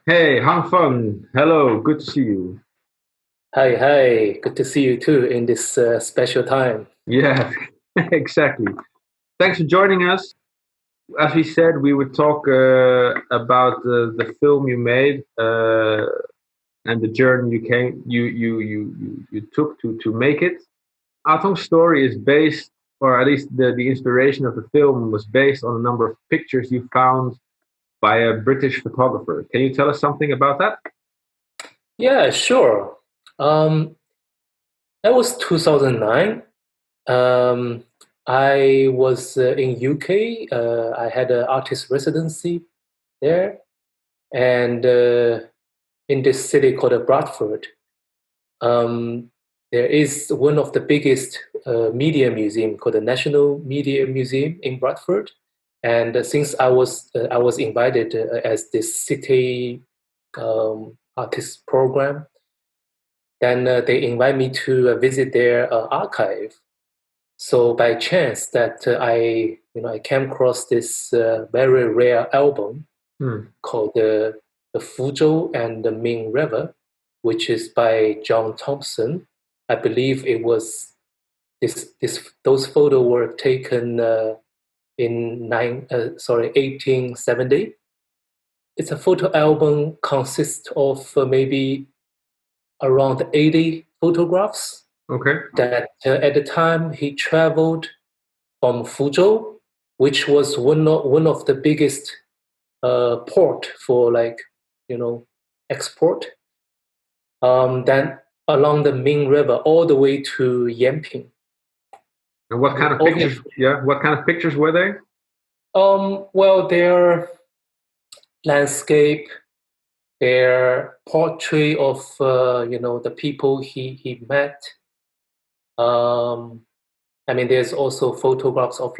Hey, Hangfeng. Hello, good to see you. Hi, hi. Good to see you too in this special time. Yeah, exactly. Thanks for joining us. As we said, we would talk about the film you made and the journey you took to make it. Atong's story is based, or at least the inspiration of the film was based on a number of pictures you found by a British photographer. Can you tell us something about that? Yeah, sure. Um, that was 2009. Um, I was in UK. I had an artist residency there, and in this city called Bradford, um, there is one of the biggest media museum called the National Media Museum in Bradford. And since I was invited as this city artist program. Then they invite me to visit their archive. So by chance that I came across this very rare album Hmm. called the Fuzhou and the Ming River, which is by John Thompson. I believe it was this those photos were taken in 1870. It's a photo album consists of maybe around 80 photographs Okay. that at the time he traveled from Fuzhou, which was one of the biggest port for you know, export. Then along the Ming River all the way to Yanping. And what I kind mean, of all the, pictures? Yeah, what kind of pictures were they? well, their landscape, their portrait of, the people he met. Um, I mean, there's also photographs of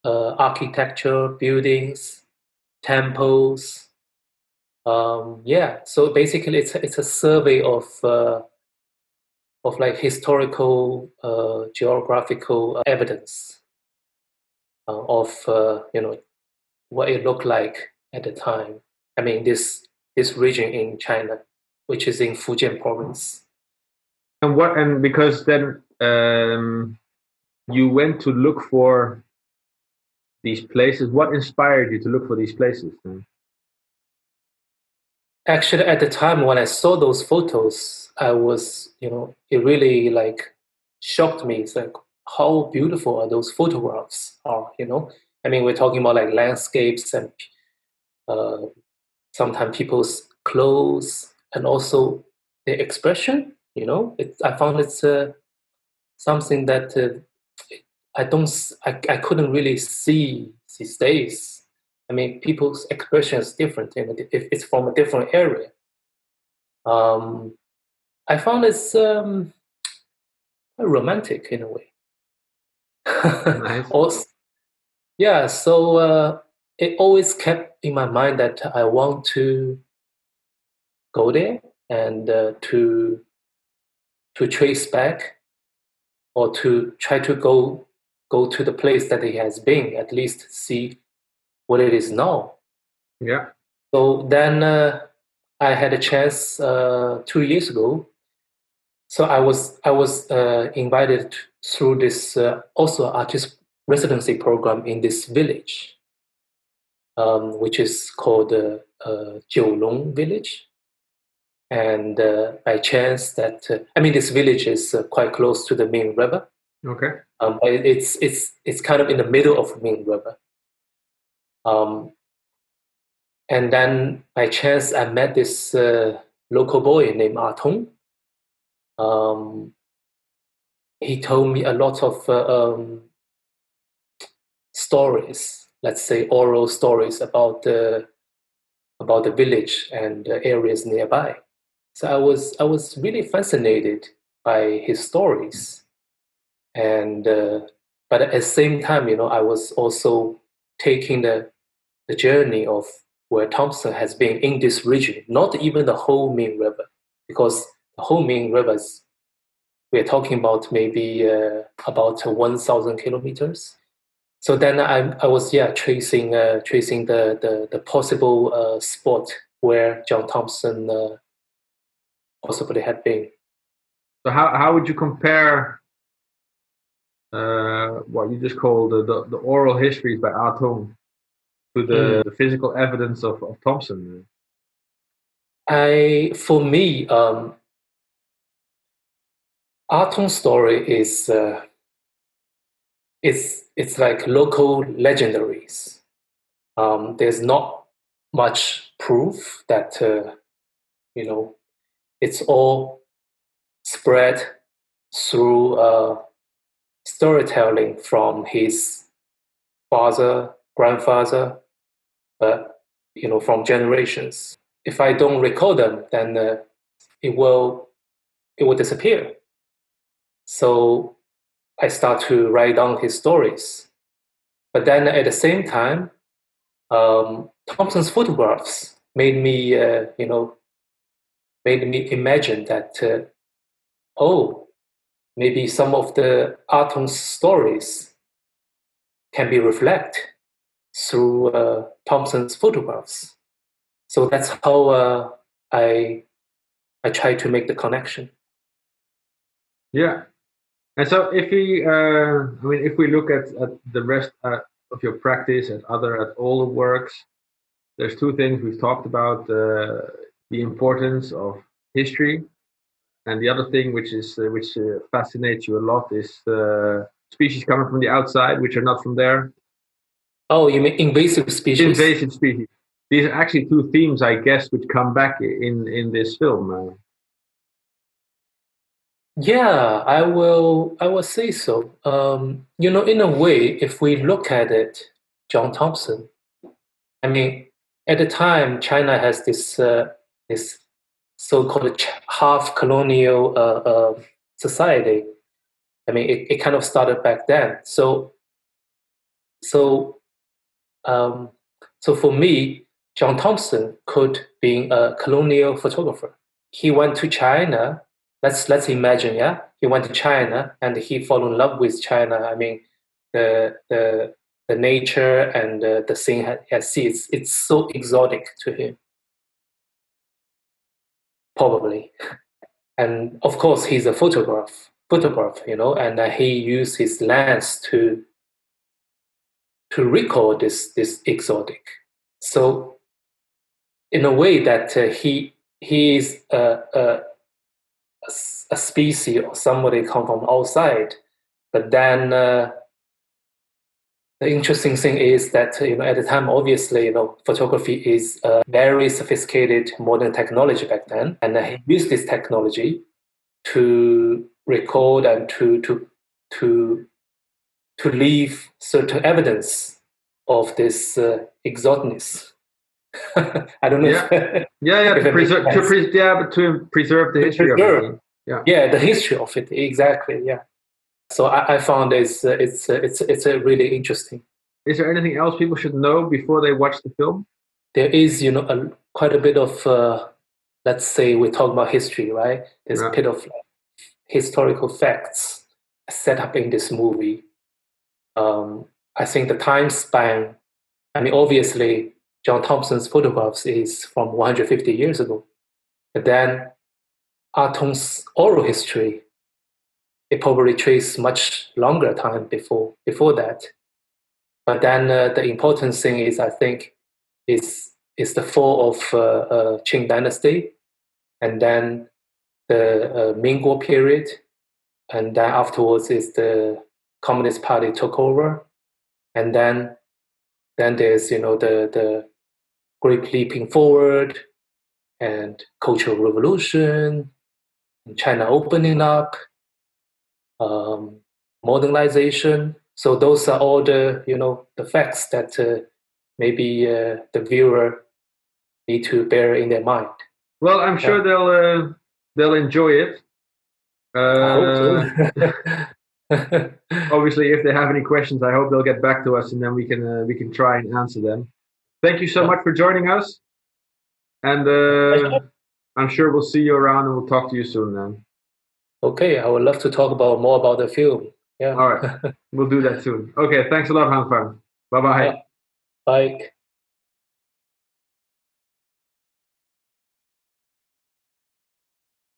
architecture, buildings, temples. Yeah, so basically, it's a survey of like historical, geographical evidence of what it looked like at the time. I mean, this region in China, which is in Fujian province. And what? And because then you went to look for these places. What inspired you to look for these places? Actually, at the time when I saw those photos, I was, it really like shocked me. It's like how beautiful are those photographs are. I mean, we're talking about like landscapes and uh, sometimes people's clothes and also their expression. I found it's something that I don't, I couldn't really see these days. I mean, people's expression is different, if it's from a different area. Um, I found it's quite romantic in a way. Nice. Also, yeah, so it always kept in my mind that I want to go there and to trace back or to try to go to the place that he has been, at least see what it is now. Yeah. So then I had a chance 2 years ago. So I was invited through this also artist residency program in this village, which is called Jiulong village. And by chance that I mean this village is quite close to the Ming River. Okay. It's kind of in the middle of Ming River. Um, and then by chance I met this local boy named Atong. Um, he told me a lot of stories, let's say oral stories about the village and the areas nearby. So I was really fascinated by his stories, and but at the same time, I was also taking the journey of where Thompson has been in this region, not even the whole Ming River, because the whole Ming River is, we're talking about maybe about 1,000 kilometers. So then I was, yeah, tracing the possible spot where John Thompson possibly had been. So how would you compare what you just called the oral histories by Ah Tong to the physical evidence of Thompson? For me, Ah Tong's story is it's like local legendaries. There's not much proof that it's all spread through storytelling from his father, grandfather, from generations. If I don't recall them, then it will disappear. So I start to write down his stories. But then at the same time, Thompson's photographs made me imagine that maybe some of the Ah Tong's stories can be reflected through Thompson's photographs. So that's how I try to make the connection. Yeah. And so if we look at the rest of your practice, at all the works, there's two things we've talked about: the importance of history, and the other thing which fascinates you a lot is species coming from the outside, which are not from there. Oh, you mean invasive species? Invasive species. These are actually two themes, I guess, which come back in this film. Yeah, I will say so. In a way, if we look at it, John Thompson, I mean, at the time, China has this so-called half colonial society. I mean, it kind of started back then. So for me, John Thompson could be a colonial photographer. He went to China. Let's imagine, yeah, he went to China and he fell in love with China. I mean, the nature and the thing he has seen, it's so exotic to him, probably. And of course, he's a photographer, and he used his lens to record this exotic. So in a way that he is a species or somebody come from outside. But then the interesting thing is that at the time, obviously, photography is a very sophisticated modern technology back then, and he used this technology to record and to leave certain evidence of this exoticness. I don't know. To preserve the history of it. Yeah, the history of it, exactly. Yeah. So I found it's really interesting. Is there anything else people should know before they watch the film? There is, quite a bit of, let's say we talk about history, right? There's a bit of historical facts set up in this movie. I think the time span, I mean, obviously, John Thompson's photographs is from 150 years ago. But then Ah Tong's oral history, it probably traces much longer time before that. But then the important thing is, I think, is the fall of Qing Dynasty, and then the Ming Guo period, and then afterwards is the Communist Party took over, and then there's the Great Leaping Forward and Cultural Revolution, and China opening up, modernization. So those are all the the facts that maybe the viewer need to bear in their mind. Well, I'm sure they'll enjoy it. I hope so. Obviously, if they have any questions, I hope they'll get back to us, and then we can try and answer them. Thank you so much for joining us, and I'm sure we'll see you around, and we'll talk to you soon then. Okay, I would love to talk more about the film. Yeah. All right, we'll do that soon. Okay, thanks a lot, Hangfeng. Bye-bye. Bye.